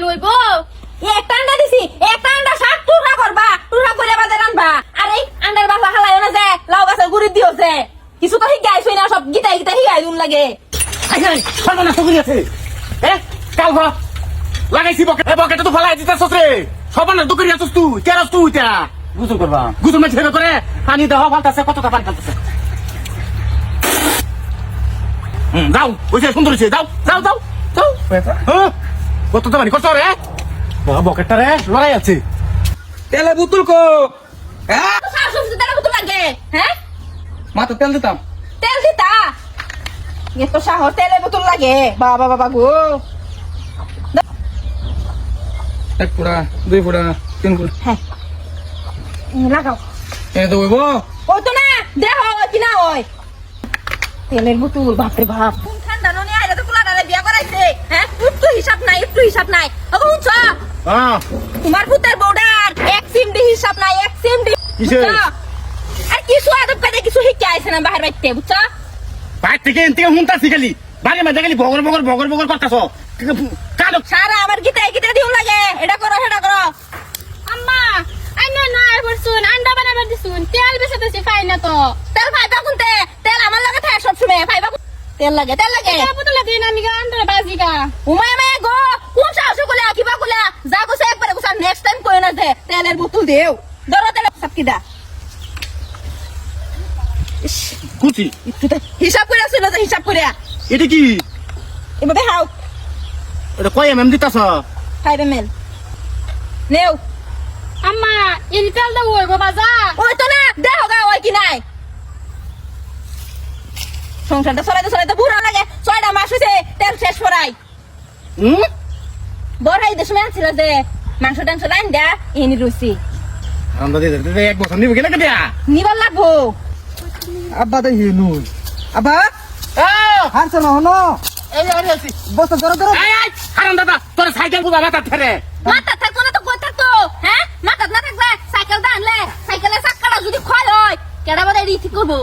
লইব একটা আন্ডা দিছি একটা আন্ডা শাক টুকরা করবা টুকরা করে বাজার আনবা আর এই আন্ডার বাসা হালায় না যে লাউ গাছের গুড়ি দিওছে কিছু তো শিখাইছই না সব গিটাই গিটাই শিখাই দুন লাগে সর্বনাশ করে আছে কাল ঘর লাগাইছি বকেট বকেটে তো ফেলাই দিতেছস রে সর্বনাশ দুকরি আছিস তুই কেরাস তুই তা গুজল করবা গুজল মাছ হেবে করে পানি দেওয়া ফালতাছে কতটা পানি ফালতাছে যাও ওই যে সুন্দর হয়েছে যাও যাও যাও যাও কতটা পানি কত রে বকেটটা রে লড়াই আছে তেলে বুতুল কো হ্যাঁ শাশুড়ি তেল কত লাগে হ্যাঁ মাথা তেল দিতাম তেল দিতা এ তো শাহর তেলে বোতল লাগে বাবা বাবা গো এক ফুটা দুই ফুটা তিন ফুটা হ্যাঁ লাগাও এ তো হইব ওই তো না দেহ কি না ওই তেলের বোতল বাপরে বাপ কোন ঠান্ডা ননি আইরা তো কুলাডারে বিয়া করাইছে হ্যাঁ একটু হিসাব নাই ওগো উচ্চ তোমার পুতের বউডার এক সিমডি হিসাব নাই এক সিমডি কিসে? আর কিছু আদব কাজে কিছু শিখে আইছে না বাহির বাইতে বুঝছো বাইর থেকে এনতে হুনতাছি খালি বাড়ি মাঝে খালি বগর বগর বগর বগর করতাছ কালো সারা আমার গিটাই গিটা দিও লাগে এটা করো সেটা করো আম্মা আইনা না এবার শুন আন্ডা বানাবার দিছুন তেল বেশি খাই না তো তেল ফাইবা কোনতে তেল আমার লাগে থাকে সব সময় ফাইবা তেল লাগে তেল বোতল দিন আমি গা আন্ডা বাজি গা উমায় মায় গো কোন সাহস গুলা কিবা গুলা যা গোছে একবারে গোছা নেক্সট টাইম কই না দে তেলের বোতল দেও ধরো তেল সব কিদা কুচি একটু হিসাব করে ছিল যে হিসাব করে এটা কি এভাবে হাও এটা কয় এমএম দিতাছ 5 ml নেও আম্মা এই তেল দাও হইব বাজা ওই তো না দেহ গা ওই কি নাই সংসারটা চলাইতে বুড়া লাগে 6টা মাস হইছে তেল শেষ করাই বড়াই দেশ মে ছিল যে মাংস টাংস রান দা এনি রুচি আমরা দিতে এক বছর নিব গেলে কেটে নিবার লাগবো আব্বা দে হিনু আব্বা হারছ না হনো এই আমি আছি বস ধরো ধরো এই এই হারাম দাদা তোর সাইকেল বুঝা মাথা ঠেরে মাথা থাকতো না তো কই থাকতো হ্যাঁ মাথা না থাকলে সাইকেল দা আনলে সাইকেলের চাকাটা যদি ক্ষয় হয় কেডা বাদে রিথি করবো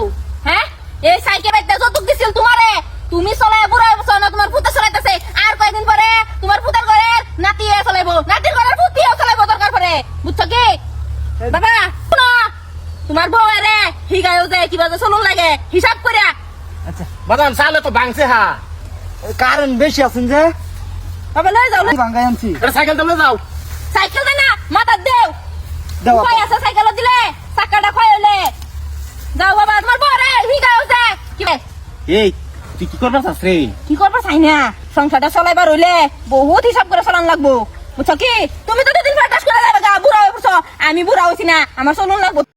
হ্যাঁ এই সাইকেল একটা যতক দিছিল তোমারে তুমি চলাই বুড়া বছর না তোমার পুতে চলাইতেছে আর কয়েকদিন পরে তোমার পুতের ঘরে নাতি চলাইবো নাতির ঘরের পুতিও চলাইবো দরকার পরে বুঝছো কি বাবা শুনো তোমার বউ রে হিগায়ও যে কিবা যে চলুন লাগে হিসাব করিয়া আচ্ছা বাদাম সালে তো ভাঙছে হা কারণ বেশি আছেন যে বাবা লই যাও ভাঙ্গাই আনছি এটা সাইকেল তোমরা যাও সাইকেল দে না মাথা দেও দাও কই আছে সাইকেল দিলে চাকাটা ক্ষয় হলে যাও বাবা তোমার বউ রে হিগায়ও যে কি এই তুই কি করবা চাস রে কি করবা চাই না সংসারটা চলাইবার হইলে বহুত হিসাব করে চলান লাগবো বুঝছো কি তুমি তো দুদিন পরে কাজ করে যাবে গা বুড়া হয়ে পড়ছো আমি বুড়া হইছি না আমার চলুন লাগবো